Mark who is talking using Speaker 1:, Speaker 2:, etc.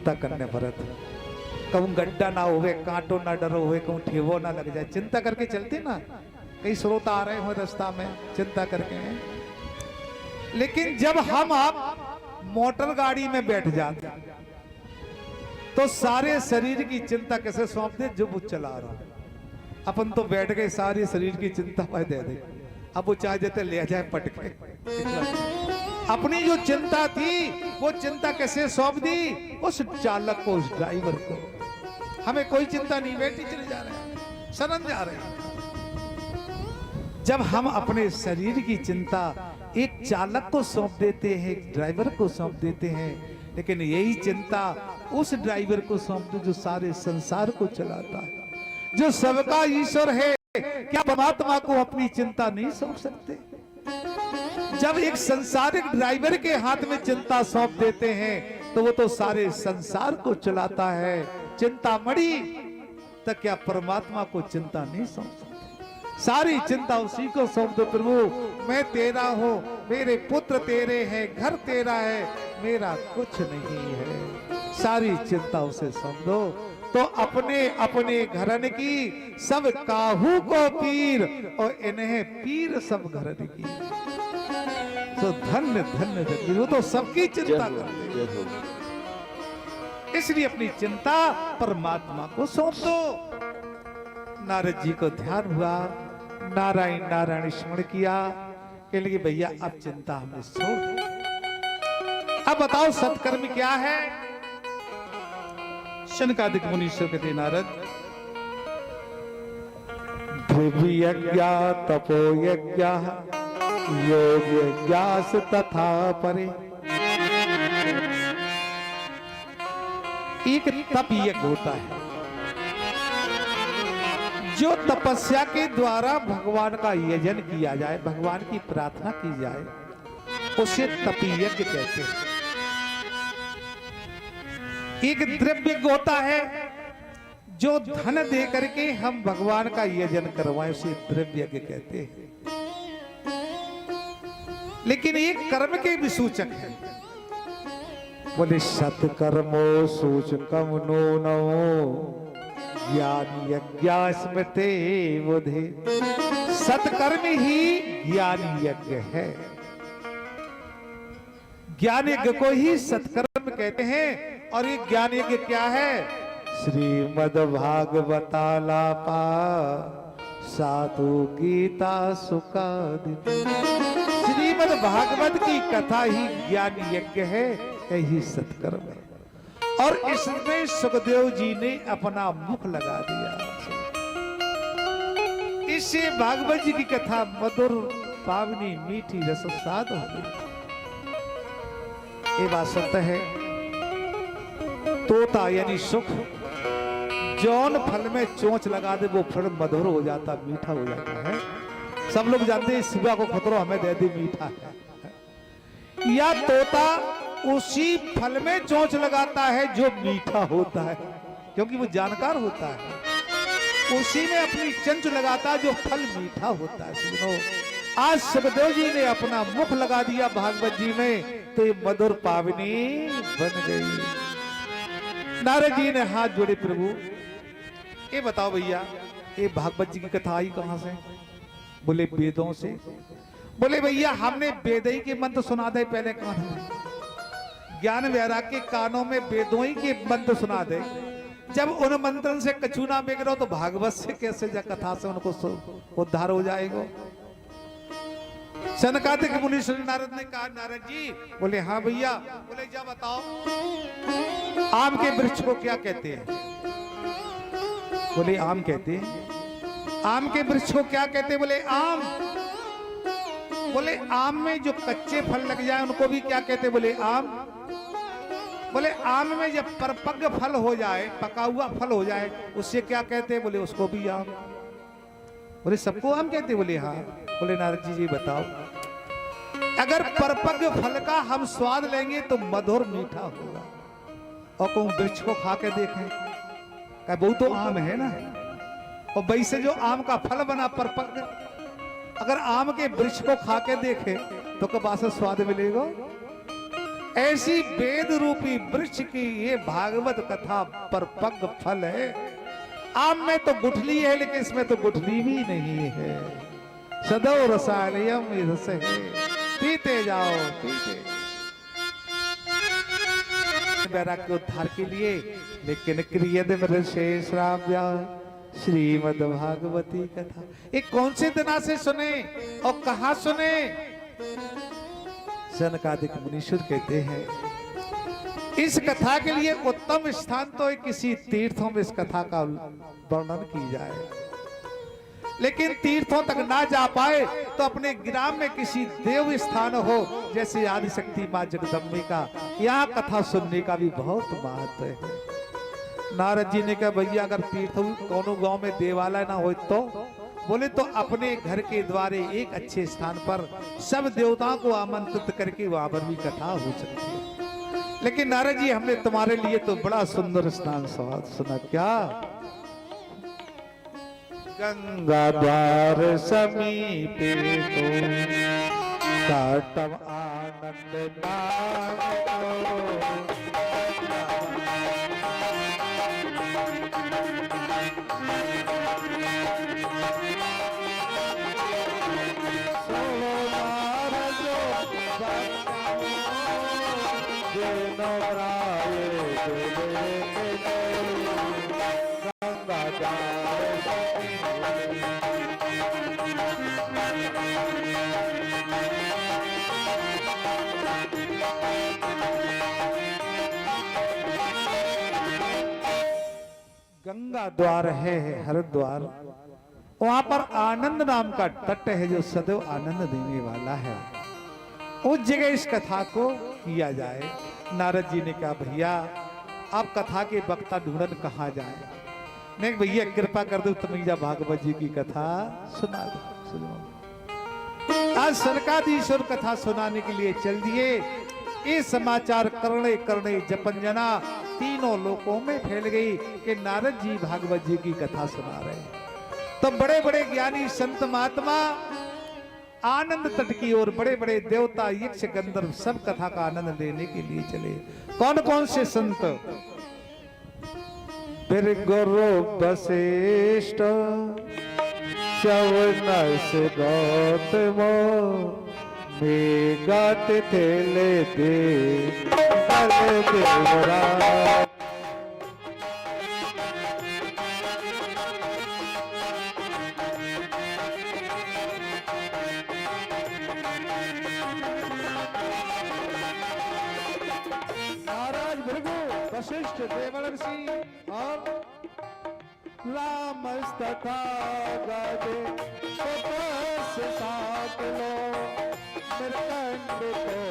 Speaker 1: चिंता करने भरत, कहूँ गड्ढा ना होवे, कांटो ना डरो हुए, कहूँ ठेवो ना लग जाए, चिंता करके चलते ना। कई स्रोत आ रहे हो रास्ता में, चिंता करके। लेकिन जब हम आप मोटर गाड़ी में बैठ जाते तो सारे शरीर की चिंता कैसे सौंप दे, जो वो चला रहा। अपन तो बैठ गए, सारी शरीर की चिंता पर दे दे, अब वो चाहे देते ले जाए पटके। अपनी जो चिंता थी वो चिंता कैसे सौंप दी उस चालक को, उस ड्राइवर को। हमें कोई चिंता नहीं, बैठी चले जा रहे हैं, शरण जा रहे हैं। जब हम अपने शरीर की चिंता एक चालक को सौंप देते हैं, एक ड्राइवर को सौंप देते हैं, लेकिन यही चिंता उस ड्राइवर को सौंप दो जो सारे संसार को चलाता है, जो सबका ईश्वर है। क्या परमात्मा को अपनी चिंता नहीं सौंप सकते? जब एक संसारिक ड्राइवर के हाथ में चिंता सौंप देते हैं तो वो तो सारे संसार को चलाता है। चिंता मड़ी तक क्या परमात्मा को चिंता नहीं सौंप सकते? सारी चिंता उसी को सौंप दो, प्रभु मैं तेरा हूं, मेरे पुत्र तेरे हैं, घर तेरा है, मेरा कुछ नहीं है। सारी चिंता उसे सौंप दो तो अपने अपने घरन की सब काहू को पीर, और इन्हें पीर सब घरन की। तो धन्य धन्य धन्य, वो तो सबकी चिंता करते हैं। इसलिए अपनी चिंता परमात्मा को सौंप दो। नारद जी को ध्यान हुआ, नारायण नारायण स्मरण किया, के लिए भैया अब चिंता हमने छोड़ दी। अब बताओ सत्कर्म क्या है? शनकादिक मुनीश्वर कहते नारद, ध्रुव यज्ञ तपो यज्ञ योग यज्ञास तथा परे। एक तप यज्ञ होता है जो तपस्या के द्वारा भगवान का यजन किया जाए, भगवान की प्रार्थना की जाए, उसे तप यज्ञ कहते हैं। एक द्रव्य यज्ञ होता है जो धन दे करके हम भगवान का यजन करवाएं, उसे द्रव्य यज्ञ कहते हैं। लेकिन एक कर्म के भी सूचक है। बोले सत्कर्मो सूचकम नो नो ज्ञान यज्ञ स्मृते बोधे। सत्कर्म ही ज्ञान यज्ञ है। ज्ञान यज्ञ को ही सत्कर्म कहते हैं। और ये ज्ञान यज्ञ क्या है? श्रीमद् भागवतालापा साधु गीता सुखादित। श्रीमद् भागवत की कथा ही ज्ञान यज्ञ है, यही सत्कर्म है। और इसमें सुखदेव जी ने अपना मुख लगा दिया। इससे भागवत जी की कथा मधुर पावनी मीठी रसस्वाद हो गई। ये बात सत्य है। तोता यानी सुख, जौन फल में चोंच लगा दे वो फल मधुर हो जाता, मीठा हो जाता है। सब लोग जानते हैं शिवा को खतरो हमें दे दी मीठा है। या तोता उसी फल में चोंच लगाता है जो मीठा होता है, क्योंकि वो जानकार होता है। उसी में अपनी चंच लगाता है जो फल मीठा होता है। सुनो, आज सुखदेव जी ने अपना मुख लगा दिया भागवत जी में, तो ये मधुर पावनी बन गई। नारद जी ने हाथ जोड़े, प्रभु ये बताओ भैया, ये भागवत जी की कथा आई कहां से? बोले वेदों से। बोले भैया हमने वेद ही के मंत्र सुना दे पहले कान में, ज्ञान वैराग्य के कानों में वेदों ही के मंत्र सुना दे। जब उन मंत्रों से कछु ना बिगड़ो तो भागवत से कैसे जा कथा से उनको उद्धार हो जाएगा? सनकादिक मुनीश्वर नारद ने कहा, नारद जी। बोले हाँ भैया। बोले जा बताओ, आम के वृक्ष को क्या कहते हैं? बोले आम कहते हैं। आम के वृक्ष को क्या कहते हैं? बोले आम। बोले आम में जो कच्चे फल लग जाए उनको भी क्या कहते हैं? बोले आम। बोले आम में जब परिपक्व फल हो जाए, पका हुआ फल हो जाए, उससे क्या कहते हैं? बोले उसको भी आम। बोले सबको आम कहते? बोले हाँ। बोले नारद जी बताओ, अगर परिपक्व फल का हम स्वाद लेंगे तो मधुर मीठा होगा, और कहूं वृक्ष को खा के देखें, क्या वो तो आम है ना, और वैसे जो आम का फल बना परिपक्व, अगर आम के वृक्ष को खा के देखे तो कब से स्वाद मिलेगा? ऐसी वेद रूपी वृक्ष की ये भागवत कथा पर पग फल है। आम में तो गुठली है, लेकिन इसमें तो गुठली भी नहीं है। सदैव रसायनयम रस है, पीते जाओ पीते। वैराग्य उद्धार के लिए, लेकिन क्रियद शेष श्राव्या श्रीमद् भागवती कथा। एक कौन से दिना से सुने और कहा सुने? सनकादिक मुनीश्वर कहते हैं इस कथा के लिए उत्तम स्थान तो किसी तीर्थों में इस कथा का वर्णन की जाए, लेकिन तीर्थों तक ना जा पाए तो अपने ग्राम में किसी देव स्थान हो, जैसे आदिशक्ति मां जगदम्बे का, यहाँ कथा सुनने का भी बहुत महत्व है। नारद जी ने कहा भैया अगर तीर्थ कोनो गांव में देवालय ना हो तो बोले तो अपने घर के द्वारे एक अच्छे स्थान पर सब देवताओं को आमंत्रित करके वहां पर भी कथा हो सकती है। लेकिन नारद जी हमने तुम्हारे लिए तो बड़ा सुंदर स्थान सुना। क्या? गंगा द्वार समीपे तो काटव आनंद गंगा द्वार है हरिद्वार, वहां पर आनंद नाम का तट है जो सदैव आनंद देने वाला है। उस जगह इस कथा को किया जाए। नारद जी ने कहा भैया आप कथा के वक्ता ढूंढन कहाँ जाए? नहीं भैया कृपा कर दो तमीजा भागवत जी की कथा सुना दो। सुनो आज सरकाधीश्वर कथा सुनाने के लिए चल दिए। ये समाचार करने करने जपंजना तीनों लोकों में फैल गई कि नारद जी भागवत जी की कथा सुना रहे हैं। तो बड़े बड़े ज्ञानी संत महात्मा आनंद तट की ओर, बड़े बड़े देवता यक्ष गंधर्व सब कथा का आनंद लेने के लिए चले। कौन कौन से संत? फिर गुरु वशिष्ठ चवनस गौतम गाते थे ले दे देवरा। वशिष्ठ देवर्षि और राम तथा गाजे 7 लोग मृकंड को